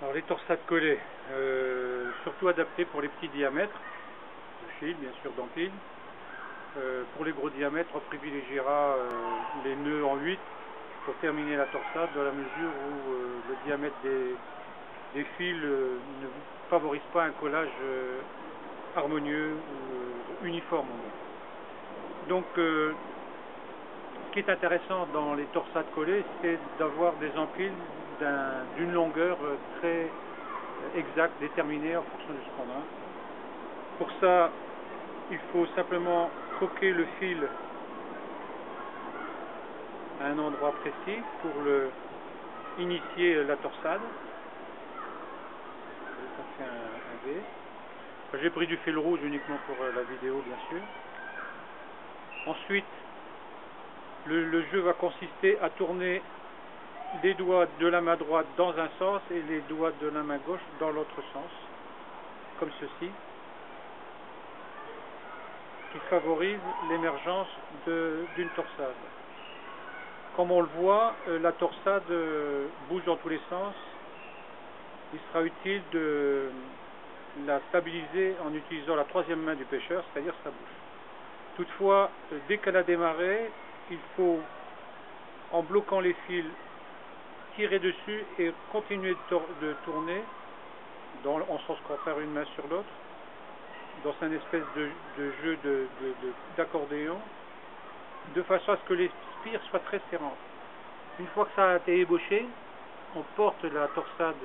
Alors les torsades collées, surtout adaptées pour les petits diamètres, de fil bien sûr d'empile. Pour les gros diamètres, on privilégiera les nœuds en 8 pour terminer la torsade, dans la mesure où le diamètre des fils ne favorise pas un collage harmonieux ou uniforme. Donc ce qui est intéressant dans les torsades collées, c'est d'avoir des empiles d'une longueur très exacte, déterminée en fonction du scandin. Pour ça, il faut simplement croquer le fil à un endroit précis pour initier la torsade. Ça fait un V. J'ai pris du fil rouge uniquement pour la vidéo, bien sûr. Ensuite, le jeu va consister à tourner les doigts de la main droite dans un sens et les doigts de la main gauche dans l'autre sens, comme ceci, qui favorise l'émergence d'une torsade. Comme on le voit, la torsade bouge dans tous les sens. Il sera utile de la stabiliser en utilisant la troisième main du pêcheur, c'est-à-dire sa bouche. Toutefois, dès qu'elle a démarré, il faut, en bloquant les fils, tirer dessus et continuer de tourner en sens contraire une main sur l'autre, dans une espèce de jeu d'accordéon, de façon à ce que les spires soient très serrantes. Une fois que ça a été ébauché, on porte la torsade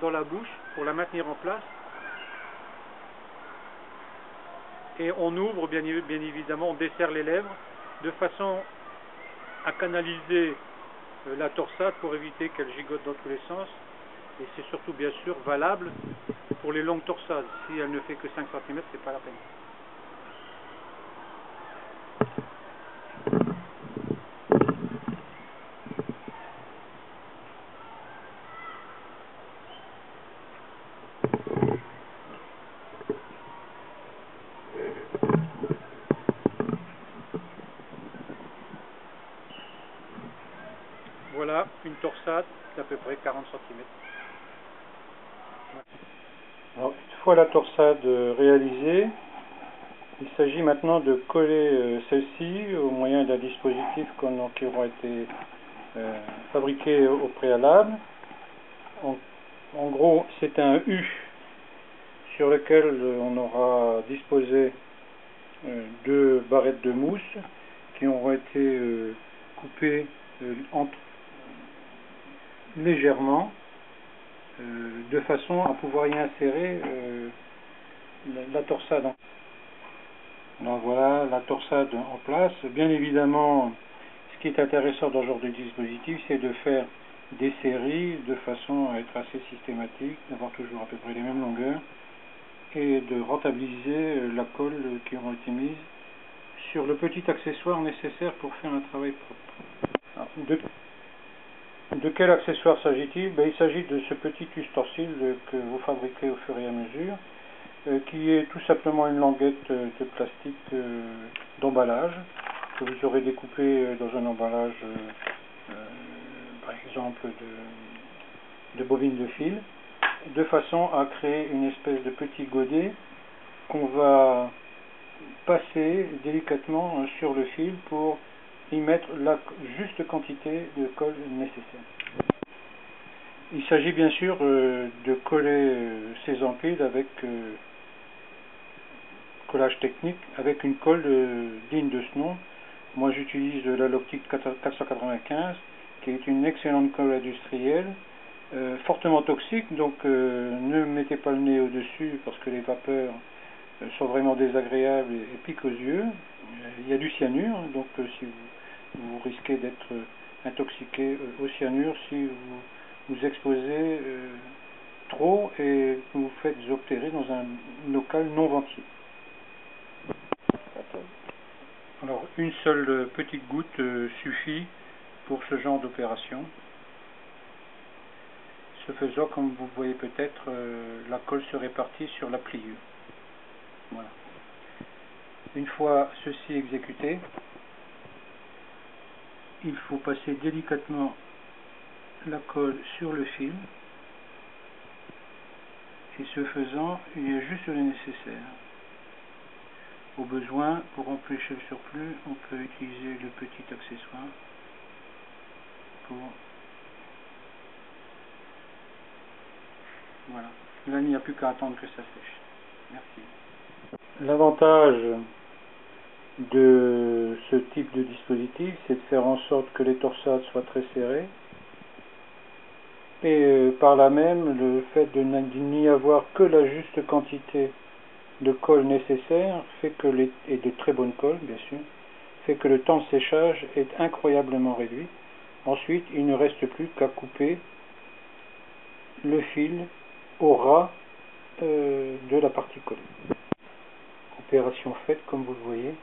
dans la bouche pour la maintenir en place et on ouvre bien évidemment, on desserre les lèvres de façon à canaliser la torsade pour éviter qu'elle gigote dans tous les sens. Et c'est surtout bien sûr valable pour les longues torsades. Si elle ne fait que 5 cm, c'est pas la peine. Voilà une torsade d'à peu près 40 cm. Alors, une fois la torsade réalisée, il s'agit maintenant de coller celle-ci au moyen d'un dispositif qui aura été fabriqué au préalable. En gros, c'est un U sur lequel on aura disposé deux barrettes de mousse qui auront été coupées légèrement de façon à pouvoir y insérer la torsade. Donc voilà la torsade en place. Bien évidemment, ce qui est intéressant dans ce genre de dispositif, c'est de faire des séries de façon à être assez systématique, d'avoir toujours à peu près les mêmes longueurs et de rentabiliser la colle qui aura été mise sur le petit accessoire nécessaire pour faire un travail propre. Alors, de quel accessoire s'agit-il? Il s'agit de ce petit ustensile que vous fabriquez au fur et à mesure, qui est tout simplement une languette de plastique d'emballage que vous aurez découpé dans un emballage par exemple de bobine de fil, de façon à créer une espèce de petit godet qu'on va passer délicatement sur le fil pour y mettre la juste quantité de colle nécessaire. Il s'agit bien sûr de coller ces empiles avec collage technique avec une colle digne de ce nom. Moi j'utilise la Loctite 495 qui est une excellente colle industrielle, fortement toxique, donc ne mettez pas le nez au-dessus parce que les vapeurs sont vraiment désagréables et piquent aux yeux. Il y a du cyanure, donc si vous risquez d'être intoxiqué au cyanure si vous exposez trop et que vous faites opérer dans un local non ventillé. Alors une seule petite goutte suffit pour ce genre d'opération. Ce faisant, comme vous voyez peut-être, la colle se répartit sur la pliure. Voilà. Une fois ceci exécuté, il faut passer délicatement la colle sur le fil Et ce faisant, il y a juste le nécessaire. Au besoin, pour empêcher le surplus, on peut utiliser le petit accessoire pour... Voilà. Là, il n'y a plus qu'à attendre que ça sèche. Merci. L'avantage de ce type de dispositif, c'est de faire en sorte que les torsades soient très serrées. Et par là même, le fait de n'y avoir que la juste quantité de colle nécessaire fait que et de très bonne colle, bien sûr, fait que le temps de séchage est incroyablement réduit. Ensuite, il ne reste plus qu'à couper le fil au ras de la partie collée. Opération faite, comme vous le voyez.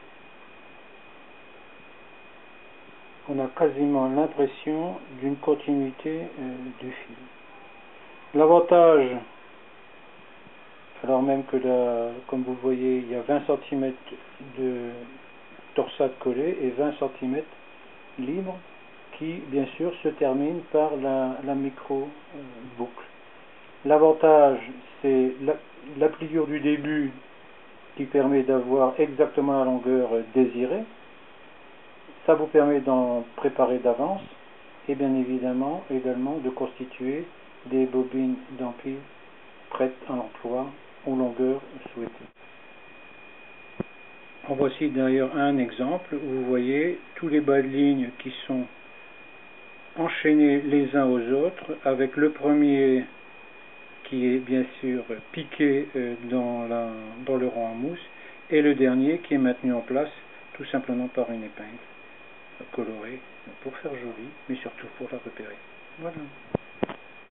On a quasiment l'impression d'une continuité du fil. L'avantage, alors même que là, comme vous le voyez, il y a 20 cm de torsade collée et 20 cm libre, qui bien sûr se termine par la micro-boucle. L'avantage, c'est la pliure du début qui permet d'avoir exactement la longueur désirée. Ça vous permet d'en préparer d'avance et bien évidemment également de constituer des bobines d'empile prêtes à l'emploi ou longueur souhaitée. En voici d'ailleurs un exemple où vous voyez tous les bas de ligne qui sont enchaînés les uns aux autres avec le premier qui est bien sûr piqué dans le rang en mousse et le dernier qui est maintenu en place tout simplement par une épingle colorée pour faire joli mais surtout pour la repérer. Voilà.